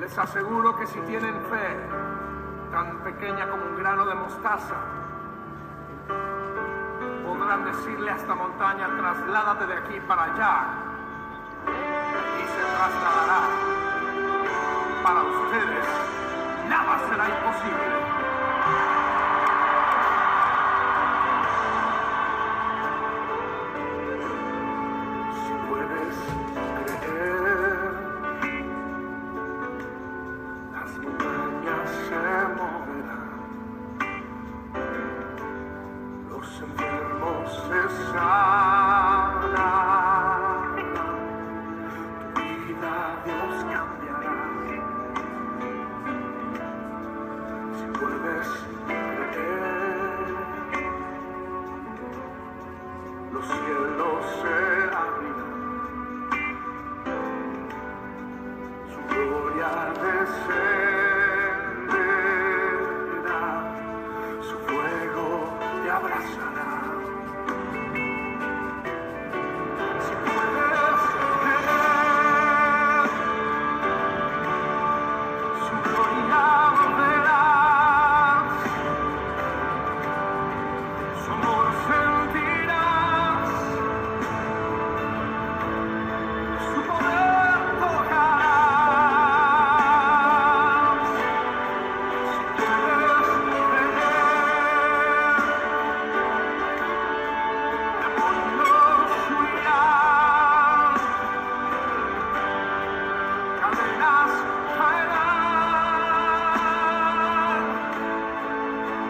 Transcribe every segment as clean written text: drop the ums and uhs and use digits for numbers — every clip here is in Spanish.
Les aseguro que si tienen fe tan pequeña como un grano de mostaza, podrán decirle a esta montaña: trasládate de aquí para allá, y se trasladará. Para ustedes nada será imposible. Si puedes creer, las montañas se moverán, los enfermos se sanarán, tu vida Dios cambiará. Si puedes creer, los cielos se abrirán, su gloria descenderá, su fuego te abrazará. Si puedes creer, su gloria verás, su amor sentirás, su poder tocarás. Si puedes creer, demonios huirán, cadenas caerán,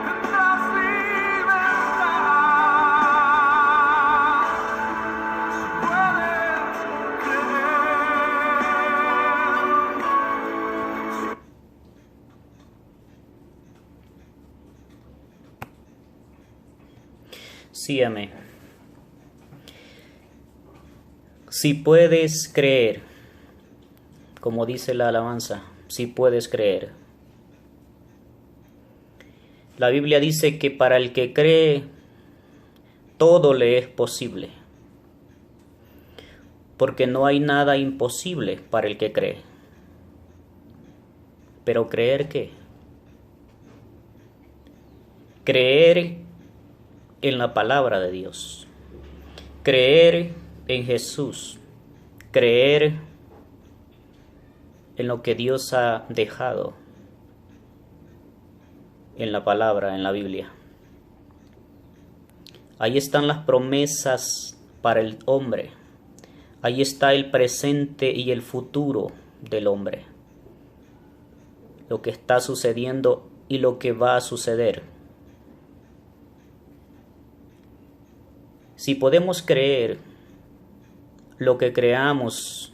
tendrás libertad. Si puedes creer. Sí, amén. Si puedes creer, como dice la alabanza, si puedes creer. La Biblia dice que para el que cree, todo le es posible. Porque no hay nada imposible para el que cree. Pero ¿creer qué? Creer en la palabra de Dios. Creer en Jesús. Creer en lo que Dios ha dejado en la palabra, en la Biblia. Ahí están las promesas para el hombre. Ahí está el presente y el futuro del hombre. Lo que está sucediendo y lo que va a suceder. Si podemos creer lo que creamos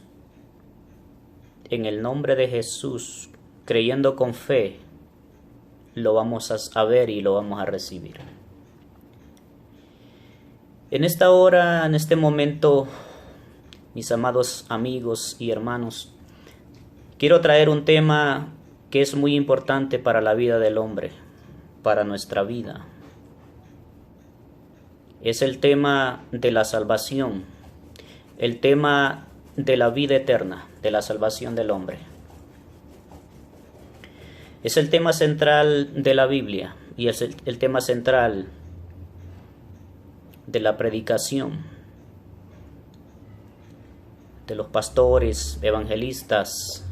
en el nombre de Jesús, creyendo con fe, lo vamos a ver y lo vamos a recibir. En esta hora, en este momento, mis amados amigos y hermanos, quiero traer un tema que es muy importante para la vida del hombre, para nuestra vida. Es el tema de la salvación, el tema de la vida eterna, de la salvación del hombre. Es el tema central de la Biblia y es el tema central de la predicación de los pastores, evangelistas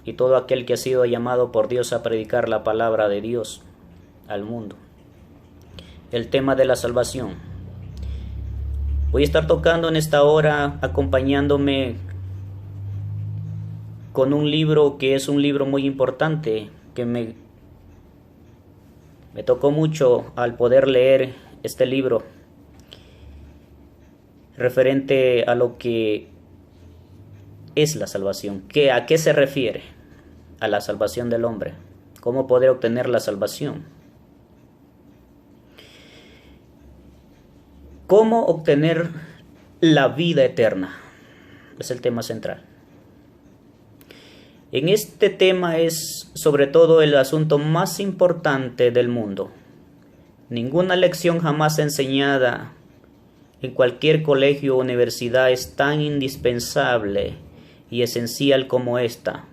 y todo aquel que ha sido llamado por Dios a predicar la palabra de Dios al mundo. El tema de la salvación. Voy a estar tocando en esta hora, acompañándome con un libro que es un libro muy importante, que me tocó mucho al poder leer este libro, referente a lo que es la salvación. ¿A qué se refiere? A la salvación del hombre. ¿Cómo poder obtener la salvación? ¿Cómo obtener la vida eterna? Es el tema central. En este tema es sobre todo el asunto más importante del mundo. Ninguna lección jamás enseñada en cualquier colegio o universidad es tan indispensable y esencial como esta.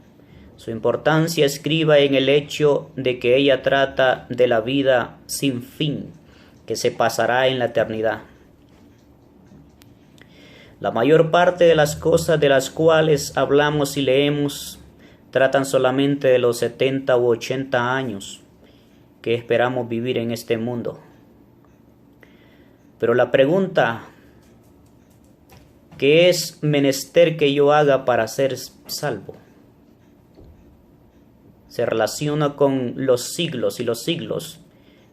Su importancia estriba en el hecho de que ella trata de la vida sin fin, que se pasará en la eternidad. La mayor parte de las cosas de las cuales hablamos y leemos tratan solamente de los 70 u 80 años que esperamos vivir en este mundo. Pero la pregunta, ¿qué es menester que yo haga para ser salvo?, se relaciona con los siglos y los siglos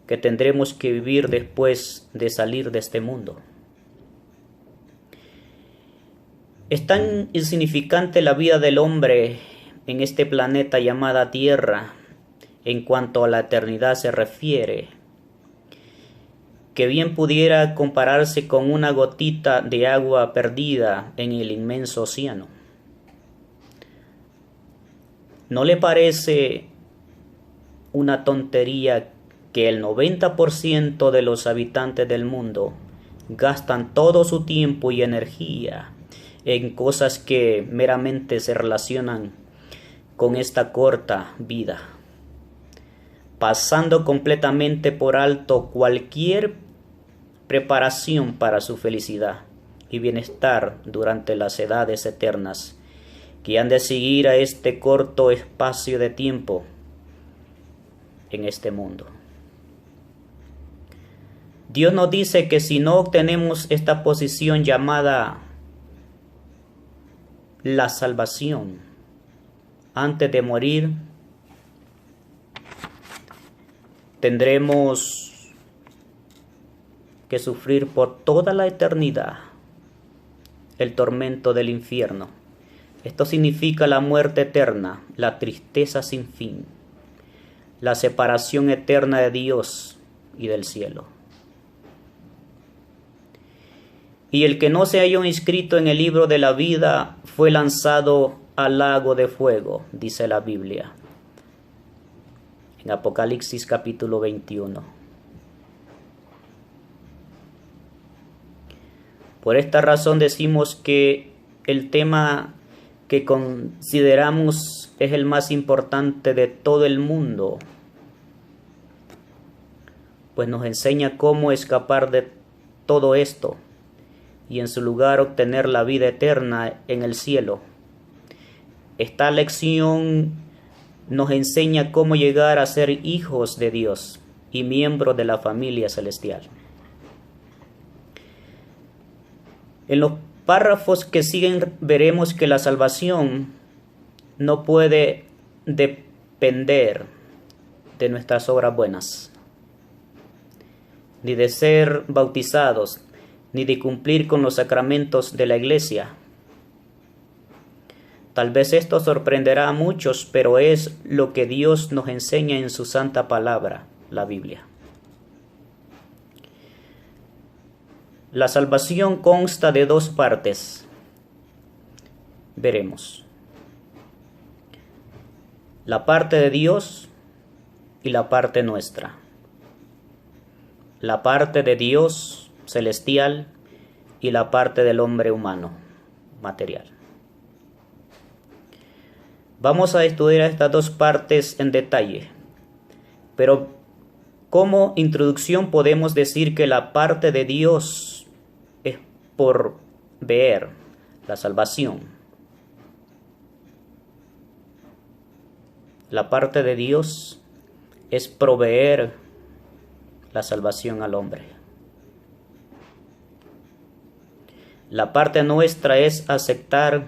que tendremos que vivir después de salir de este mundo. Es tan insignificante la vida del hombre en este planeta llamada Tierra en cuanto a la eternidad se refiere, que bien pudiera compararse con una gotita de agua perdida en el inmenso océano. ¿No le parece una tontería que el 90% de los habitantes del mundo gastan todo su tiempo y energía en cosas que meramente se relacionan con esta corta vida, pasando completamente por alto cualquier preparación para su felicidad y bienestar durante las edades eternas que han de seguir a este corto espacio de tiempo en este mundo? Dios nos dice que si no obtenemos esta posición llamada la salvación antes de morir, tendremos que sufrir por toda la eternidad el tormento del infierno. Esto significa la muerte eterna, la tristeza sin fin, la separación eterna de Dios y del cielo. Y el que no se halló inscrito en el libro de la vida fue lanzado al lago de fuego, dice la Biblia, en Apocalipsis capítulo 21. Por esta razón decimos que el tema que consideramos es el más importante de todo el mundo, pues nos enseña cómo escapar de todo esto y en su lugar obtener la vida eterna en el cielo. Esta lección nos enseña cómo llegar a ser hijos de Dios y miembros de la familia celestial. En los párrafos que siguen veremos que la salvación no puede depender de nuestras obras buenas, ni de ser bautizados, ni de cumplir con los sacramentos de la iglesia. Tal vez esto sorprenderá a muchos, pero es lo que Dios nos enseña en su santa palabra, la Biblia. La salvación consta de dos partes. Veremos la parte de Dios y la parte nuestra. La parte de Dios celestial y la parte del hombre humano, material. Vamos a estudiar estas dos partes en detalle, pero como introducción podemos decir que la parte de Dios es por ver la salvación. La parte de Dios es proveer la salvación al hombre. La parte nuestra es aceptar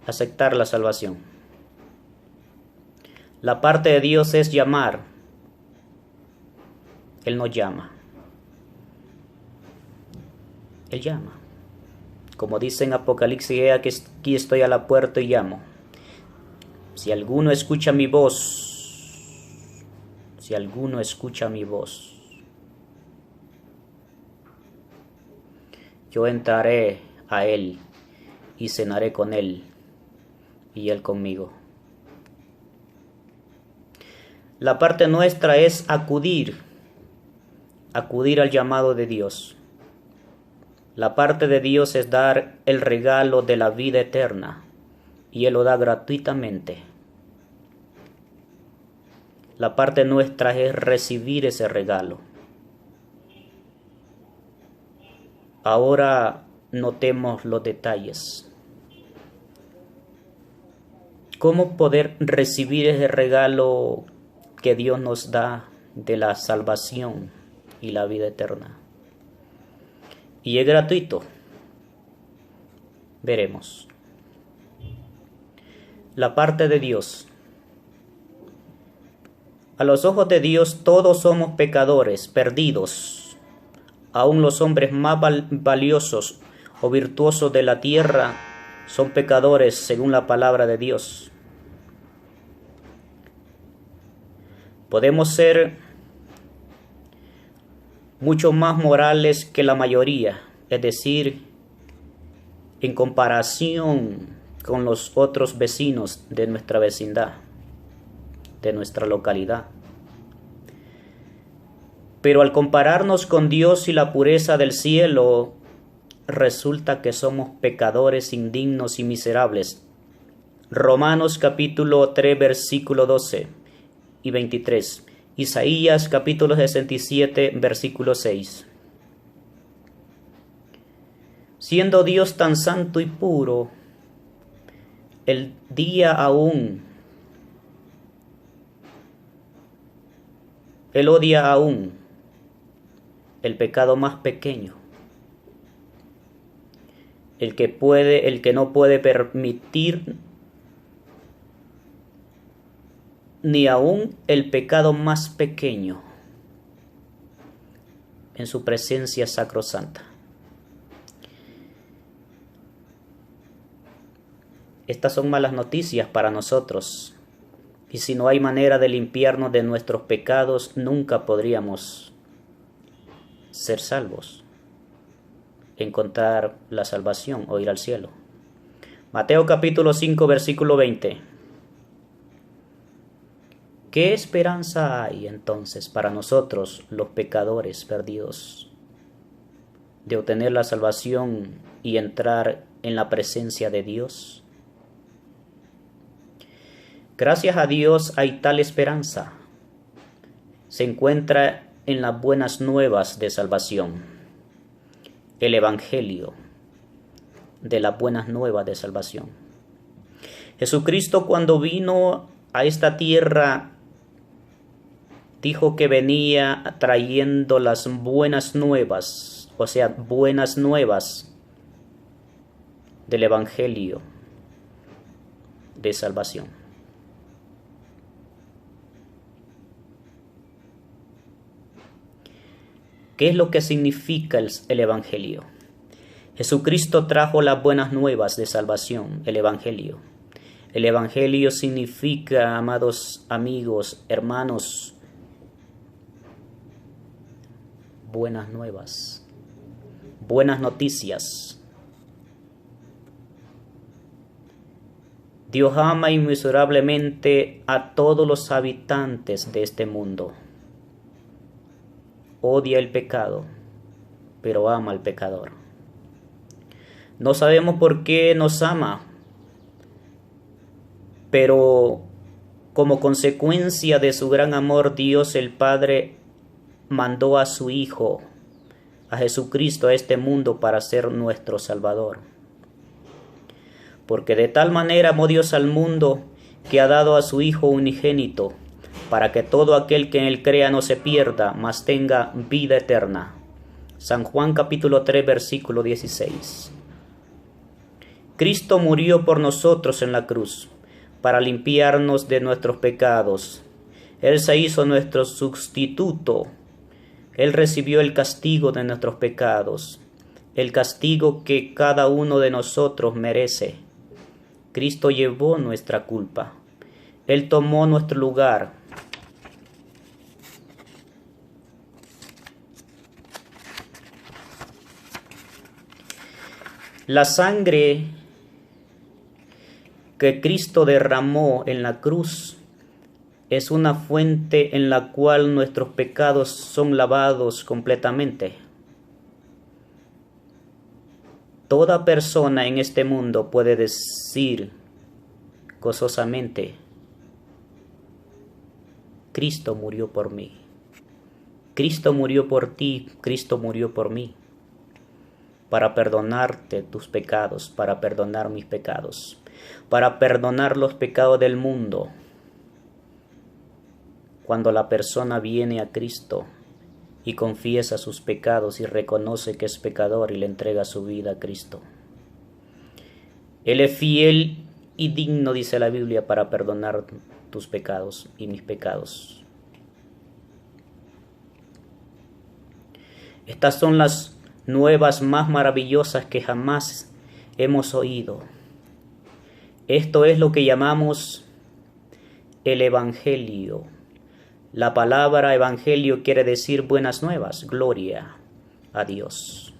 la salvación. La parte de Dios es llamar. Él nos llama. Él llama. Como dice en Apocalipsis, que aquí estoy a la puerta y llamo. Si alguno escucha mi voz, yo entraré a él y cenaré con él y él conmigo. La parte nuestra es acudir al llamado de Dios. La parte de Dios es dar el regalo de la vida eterna, y Él lo da gratuitamente. La parte nuestra es recibir ese regalo. Ahora notemos los detalles. ¿Cómo poder recibir ese regalo que Dios nos da de la salvación y la vida eterna? Y es gratuito. Veremos. La parte de Dios. A los ojos de Dios todos somos pecadores, perdidos. Aún los hombres más valiosos o virtuosos de la tierra son pecadores según la palabra de Dios. Podemos ser mucho más morales que la mayoría, es decir, en comparación con los otros vecinos de nuestra vecindad, de nuestra localidad. Pero al compararnos con Dios y la pureza del cielo, resulta que somos pecadores indignos y miserables. Romanos capítulo 3 versículo 12 y 23. Isaías capítulo 67 versículo 6. Siendo Dios tan santo y puro, Él odia aún el pecado más pequeño, el que no puede permitir ni aún el pecado más pequeño en su presencia sacrosanta. Estas son malas noticias para nosotros, y si no hay manera de limpiarnos de nuestros pecados, nunca podríamos ser salvos, encontrar la salvación o ir al cielo. Mateo capítulo 5 versículo 20. ¿Qué esperanza hay entonces para nosotros, los pecadores perdidos, de obtener la salvación y entrar en la presencia de Dios? Gracias a Dios hay tal esperanza. Se encuentra en las buenas nuevas de salvación, el Evangelio de las buenas nuevas de salvación. Jesucristo, cuando vino a esta tierra, dijo que venía trayendo las buenas nuevas, o sea, buenas nuevas del Evangelio de salvación. ¿Qué es lo que significa el Evangelio? Jesucristo trajo las buenas nuevas de salvación, el Evangelio. El Evangelio significa, amados amigos, hermanos, buenas nuevas, buenas noticias. Dios ama inmesurablemente a todos los habitantes de este mundo. Odia el pecado, pero ama al pecador. No sabemos por qué nos ama, pero como consecuencia de su gran amor, Dios el Padre mandó a su Hijo, a Jesucristo, a este mundo para ser nuestro Salvador. Porque de tal manera amó Dios al mundo que ha dado a su Hijo unigénito, para que todo aquel que en él crea no se pierda, mas tenga vida eterna. San Juan capítulo 3 versículo 16. Cristo murió por nosotros en la cruz, para limpiarnos de nuestros pecados. Él se hizo nuestro sustituto. Él recibió el castigo de nuestros pecados, el castigo que cada uno de nosotros merece. Cristo llevó nuestra culpa. Él tomó nuestro lugar. La sangre que Cristo derramó en la cruz es una fuente en la cual nuestros pecados son lavados completamente. Toda persona en este mundo puede decir gozosamente: Cristo murió por mí. Cristo murió por ti, Cristo murió por mí, para perdonarte tus pecados, para perdonar mis pecados, para perdonar los pecados del mundo. Cuando la persona viene a Cristo y confiesa sus pecados y reconoce que es pecador y le entrega su vida a Cristo, Él es fiel y digno, dice la Biblia, para perdonar tus pecados y mis pecados. Estas son las nuevas más maravillosas que jamás hemos oído. Esto es lo que llamamos el Evangelio. La palabra Evangelio quiere decir buenas nuevas, gloria a Dios.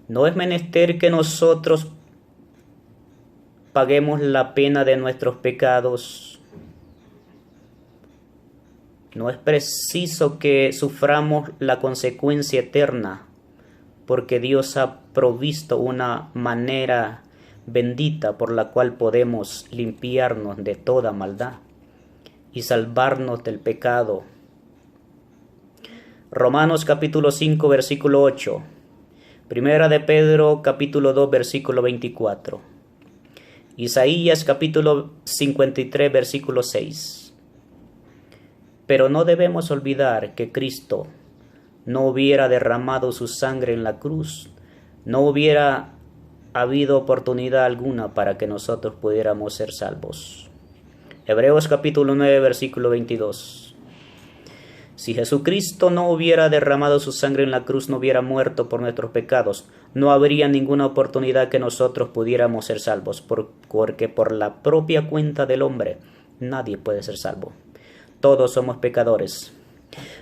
No es menester que nosotros paguemos la pena de nuestros pecados. No es preciso que suframos la consecuencia eterna, porque Dios ha provisto una manera bendita por la cual podemos limpiarnos de toda maldad y salvarnos del pecado. Romanos capítulo 5 versículo 8. Primera de Pedro capítulo 2 versículo 24. Isaías capítulo 53 versículo 6. Pero no debemos olvidar que Cristo no hubiera derramado su sangre en la cruz, no hubiera habido oportunidad alguna para que nosotros pudiéramos ser salvos. Hebreos capítulo 9 versículo 22. Si Jesucristo no hubiera derramado su sangre en la cruz, no hubiera muerto por nuestros pecados, no habría ninguna oportunidad que nosotros pudiéramos ser salvos, porque por la propia cuenta del hombre nadie puede ser salvo. Todos somos pecadores.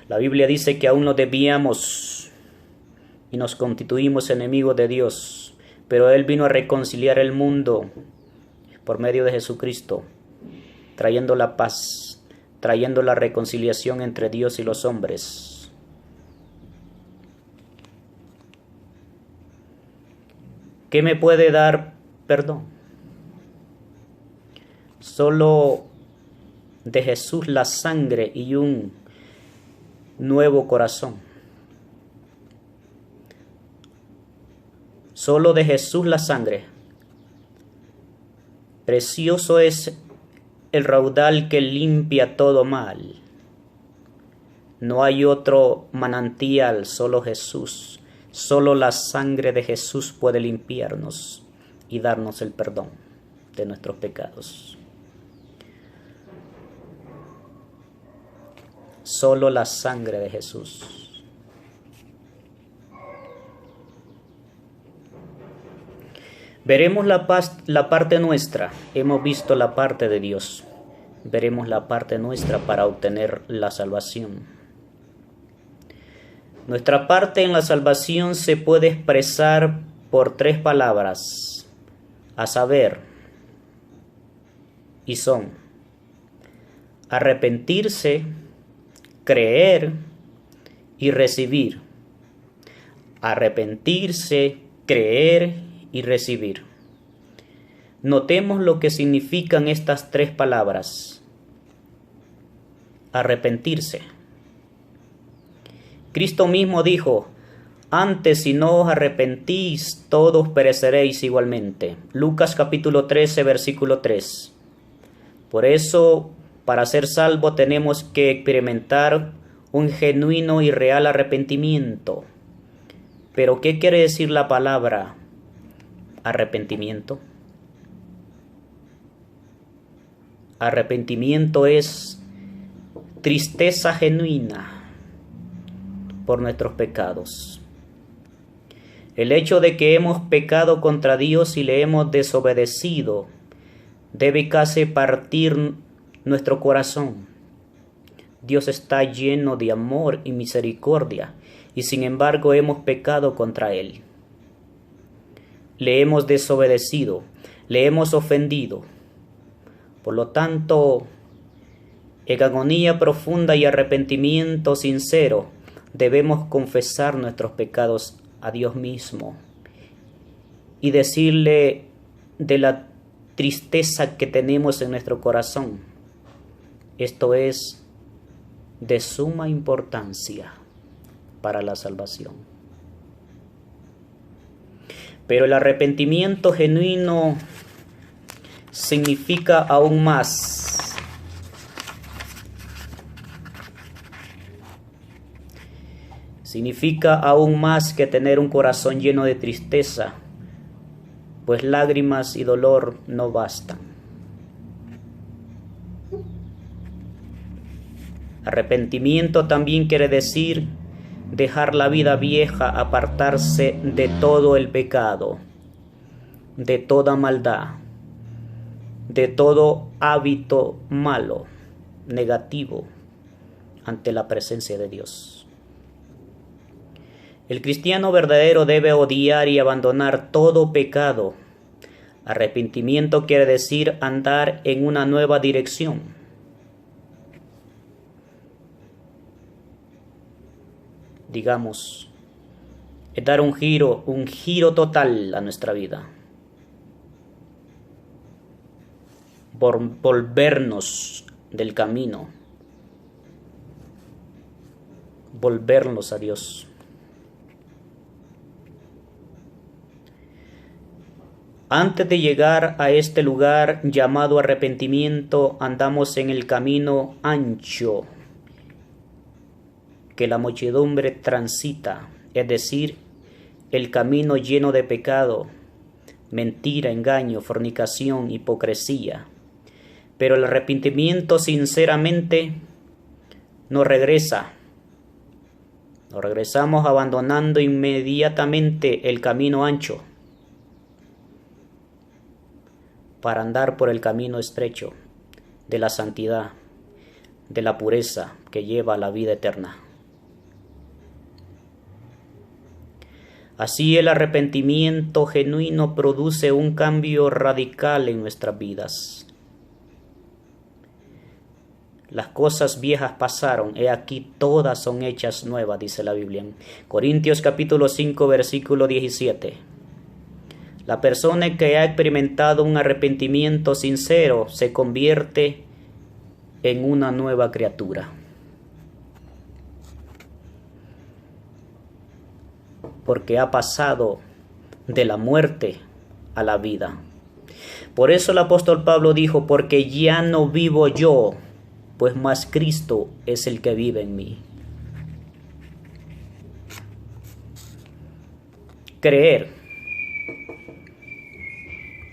La Biblia dice que aún nos debíamos y nos constituimos enemigos de Dios, pero Él vino a reconciliar el mundo por medio de Jesucristo, trayendo la paz, trayendo la reconciliación entre Dios y los hombres. ¿Qué me puede dar perdón? Solo de Jesús la sangre y un nuevo corazón. Solo de Jesús la sangre. Precioso es el raudal que limpia todo mal. No hay otro manantial, solo Jesús. Solo la sangre de Jesús puede limpiarnos y darnos el perdón de nuestros pecados. Solo la sangre de Jesús. Veremos la parte nuestra. Hemos visto la parte de Dios. Veremos la parte nuestra para obtener la salvación. Nuestra parte en la salvación se puede expresar por 3 palabras, a saber, y son: arrepentirse, creer y recibir. Arrepentirse, creer y recibir. Notemos lo que significan estas 3 palabras. Arrepentirse. Cristo mismo dijo: antes, si no os arrepentís, todos pereceréis igualmente. Lucas capítulo 13 versículo 3. Por eso, para ser salvo tenemos que experimentar un genuino y real arrepentimiento. ¿Pero qué quiere decir la palabra arrepentimiento? Arrepentimiento es tristeza genuina por nuestros pecados. El hecho de que hemos pecado contra Dios y le hemos desobedecido debe casi partir nuestro corazón. Dios está lleno de amor y misericordia, y sin embargo hemos pecado contra Él. Le hemos desobedecido, le hemos ofendido. Por lo tanto, en agonía profunda y arrepentimiento sincero, debemos confesar nuestros pecados a Dios mismo y decirle de la tristeza que tenemos en nuestro corazón. Esto es de suma importancia para la salvación. Pero el arrepentimiento genuino significa aún más. Significa aún más que tener un corazón lleno de tristeza, pues lágrimas y dolor no bastan. Arrepentimiento también quiere decir dejar la vida vieja, apartarse de todo el pecado, de toda maldad, de todo hábito malo, negativo, ante la presencia de Dios. El cristiano verdadero debe odiar y abandonar todo pecado. Arrepentimiento quiere decir andar en una nueva dirección. Digamos, es dar un giro total a nuestra vida. Volvernos del camino. Volvernos a Dios. Antes de llegar a este lugar llamado arrepentimiento, andamos en el camino ancho que la muchedumbre transita, es decir, el camino lleno de pecado, mentira, engaño, fornicación, hipocresía. Pero el arrepentimiento sinceramente nos regresa. Nos regresamos abandonando inmediatamente el camino ancho para andar por el camino estrecho de la santidad, de la pureza que lleva a la vida eterna. Así el arrepentimiento genuino produce un cambio radical en nuestras vidas. Las cosas viejas pasaron, he aquí todas son hechas nuevas, dice la Biblia. En Corintios capítulo 5, versículo 17. La persona que ha experimentado un arrepentimiento sincero se convierte en una nueva criatura. Porque ha pasado de la muerte a la vida. Por eso el apóstol Pablo dijo, porque ya no vivo yo, pues más Cristo es el que vive en mí. Creer.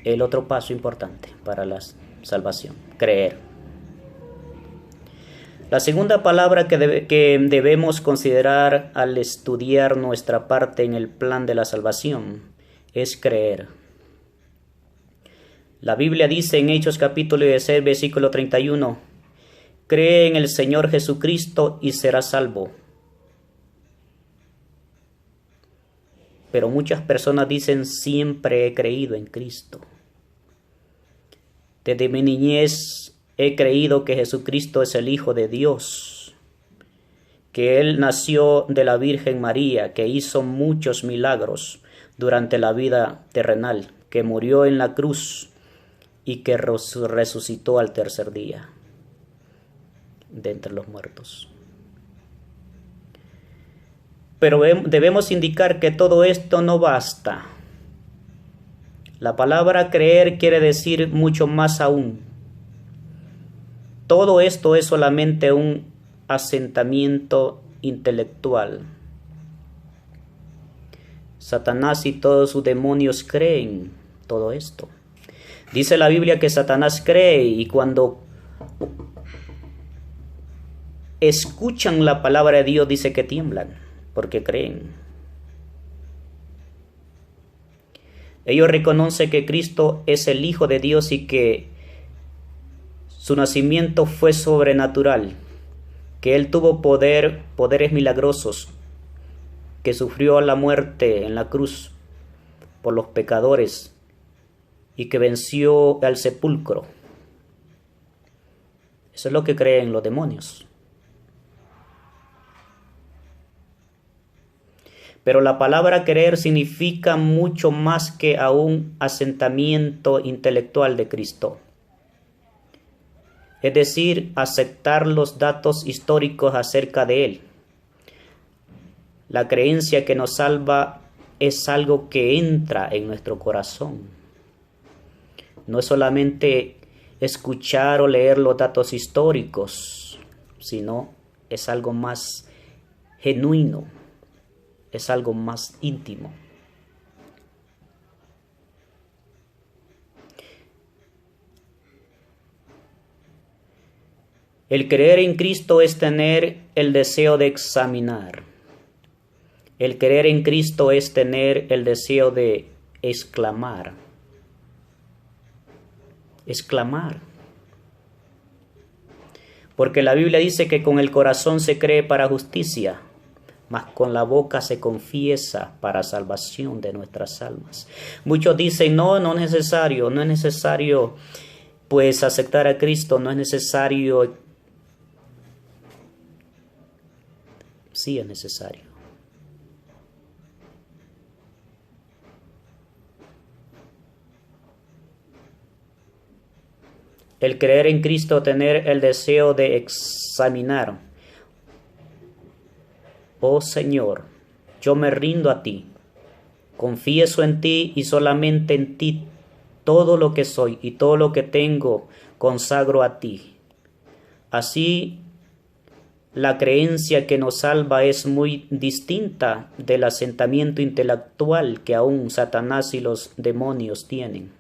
El otro paso importante para la salvación. Creer. La segunda palabra que debemos considerar al estudiar nuestra parte en el plan de la salvación es creer. La Biblia dice en Hechos capítulo 16, versículo 31, cree en el Señor Jesucristo y serás salvo. Pero muchas personas dicen siempre he creído en Cristo. Desde mi niñez he creído que Jesucristo es el Hijo de Dios, que Él nació de la Virgen María, que hizo muchos milagros durante la vida terrenal, que murió en la cruz y que resucitó al tercer día de entre los muertos. Pero debemos indicar que todo esto no basta. La palabra creer quiere decir mucho más aún. Todo esto es solamente un asentamiento intelectual. Satanás y todos sus demonios creen todo esto. Dice la Biblia que Satanás cree y cuando escuchan la palabra de Dios dice que tiemblan porque creen. Ellos reconocen que Cristo es el Hijo de Dios y que su nacimiento fue sobrenatural, que Él tuvo poderes milagrosos, que sufrió la muerte en la cruz por los pecadores y que venció al sepulcro. Eso es lo que creen los demonios. Pero la palabra creer significa mucho más que a un asentamiento intelectual de Cristo. Es decir, aceptar los datos históricos acerca de Él. La creencia que nos salva es algo que entra en nuestro corazón. No es solamente escuchar o leer los datos históricos, sino es algo más genuino, es algo más íntimo. El creer en Cristo es tener el deseo de examinar. El creer en Cristo es tener el deseo de exclamar. Exclamar. Porque la Biblia dice que con el corazón se cree para justicia, mas con la boca se confiesa para salvación de nuestras almas. Muchos dicen, no es necesario pues aceptar a Cristo, no es necesario. Sí es necesario. El creer en Cristo, tener el deseo de examinar. Oh Señor, yo me rindo a ti, confieso en ti y solamente en ti todo lo que soy y todo lo que tengo consagro a ti. Así, la creencia que nos salva es muy distinta del asentamiento intelectual que aún Satanás y los demonios tienen,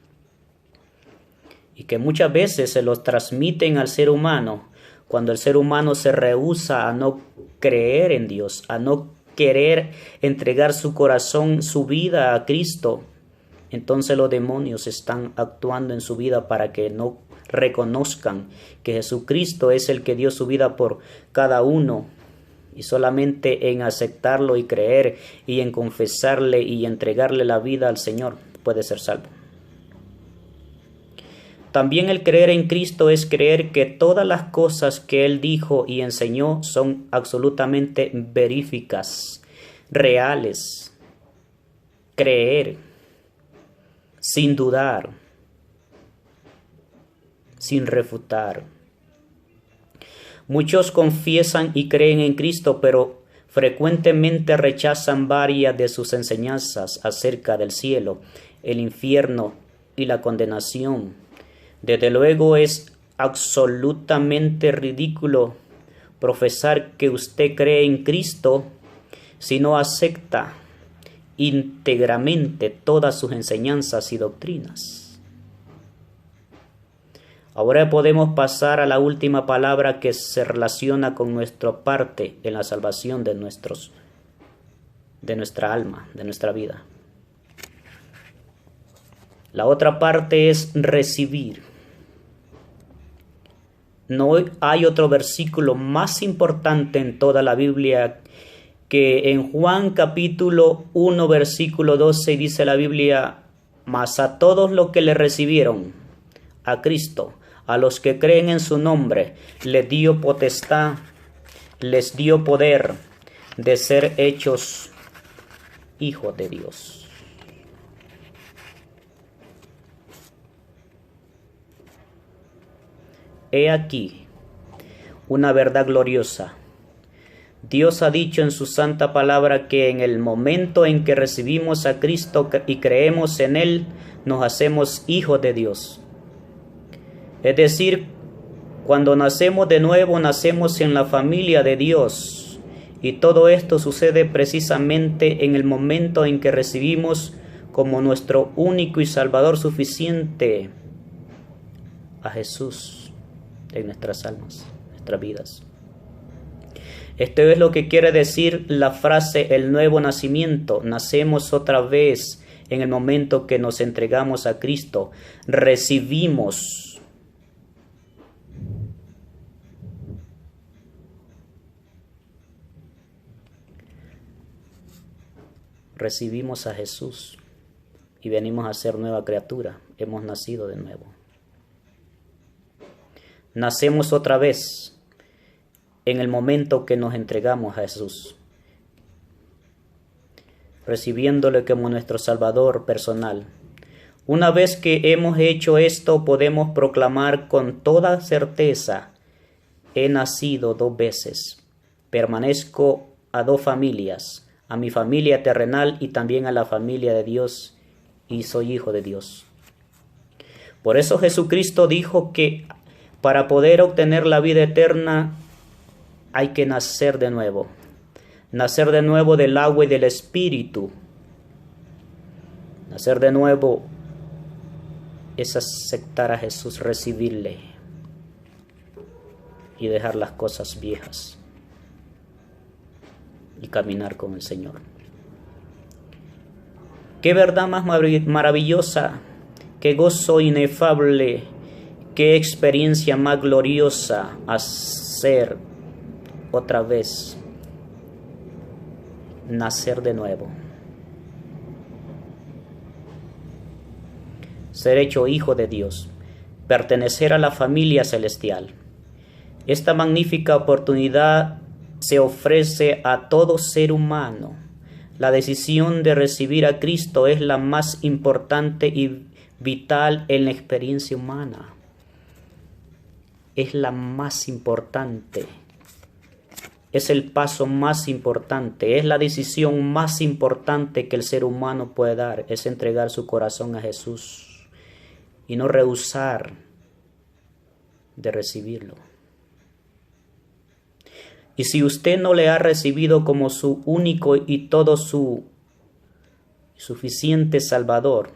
y que muchas veces se los transmiten al ser humano cuando el ser humano se rehúsa a no creer en Dios, a no querer entregar su corazón, su vida a Cristo. Entonces los demonios están actuando en su vida para que no reconozcan que Jesucristo es el que dio su vida por cada uno, y solamente en aceptarlo y creer y en confesarle y entregarle la vida al Señor puede ser salvo. También el creer en Cristo es creer que todas las cosas que Él dijo y enseñó son absolutamente verídicas, reales. Creer sin dudar, sin refutar. Muchos confiesan y creen en Cristo, pero frecuentemente rechazan varias de sus enseñanzas acerca del cielo, el infierno y la condenación. Desde luego es absolutamente ridículo profesar que usted cree en Cristo si no acepta íntegramente todas sus enseñanzas y doctrinas. Ahora podemos pasar a la última palabra que se relaciona con nuestra parte en la salvación de nuestra alma, de nuestra vida. La otra parte es recibir. No hay otro versículo más importante en toda la Biblia que en Juan capítulo 1 versículo 12 dice la Biblia: mas a todos los que le recibieron, a Cristo, a los que creen en su nombre, les dio potestad, les dio poder de ser hechos hijos de Dios. He aquí una verdad gloriosa. Dios ha dicho en su santa palabra que en el momento en que recibimos a Cristo y creemos en Él, nos hacemos hijos de Dios. Es decir, cuando nacemos de nuevo, nacemos en la familia de Dios. Y todo esto sucede precisamente en el momento en que recibimos como nuestro único y Salvador suficiente a Jesús en nuestras almas, nuestras vidas. Esto es lo que quiere decir la frase el nuevo nacimiento. Nacemos otra vez en el momento que nos entregamos a Cristo. Recibimos a Jesús y venimos a ser nueva criatura. Hemos nacido de nuevo. Nacemos otra vez en el momento que nos entregamos a Jesús. recibiéndole como nuestro Salvador personal. Una vez que hemos hecho esto, podemos proclamar con toda certeza: he nacido 2 veces, permanezco a 2 familias, a mi familia terrenal y también a la familia de Dios, y soy hijo de Dios. Por eso Jesucristo dijo que para poder obtener la vida eterna hay que nacer de nuevo del agua y del Espíritu. Nacer de nuevo es aceptar a Jesús, recibirle y dejar las cosas viejas y caminar con el Señor. Qué verdad más maravillosa, qué gozo inefable, qué experiencia más gloriosa hacer otra vez, nacer de nuevo, ser hecho hijo de Dios, pertenecer a la familia celestial. Esta magnífica oportunidad se ofrece a todo ser humano. La decisión de recibir a Cristo es la más importante y vital en la experiencia humana. Es la más importante. Es el paso más importante. Es la decisión más importante que el ser humano puede dar. Es entregar su corazón a Jesús y no rehusar de recibirlo. Y si usted no le ha recibido como su único y todo su suficiente Salvador,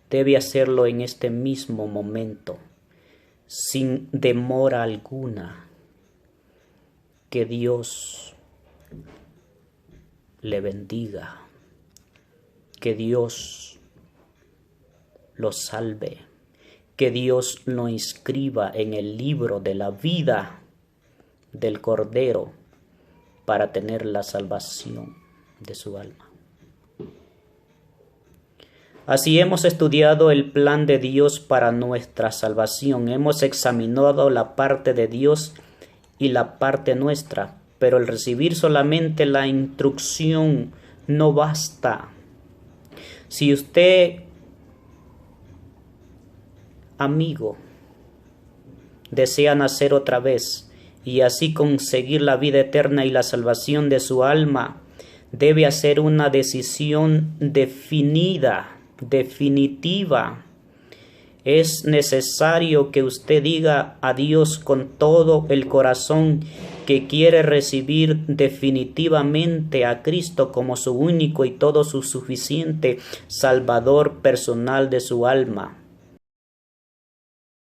debe hacerlo en este mismo momento, sin demora alguna. Que Dios le bendiga, que Dios lo salve, que Dios lo inscriba en el libro de la vida del Cordero para tener la salvación de su alma. Así hemos estudiado el plan de Dios para nuestra salvación. Hemos examinado la parte de Dios y la parte nuestra, pero el recibir solamente la instrucción no basta. Si usted, amigo, desea nacer otra vez y así conseguir la vida eterna y la salvación de su alma, debe hacer una decisión definitiva. Es necesario que usted diga a Dios con todo el corazón que quiere recibir definitivamente a Cristo como su único y todo su suficiente Salvador personal de su alma.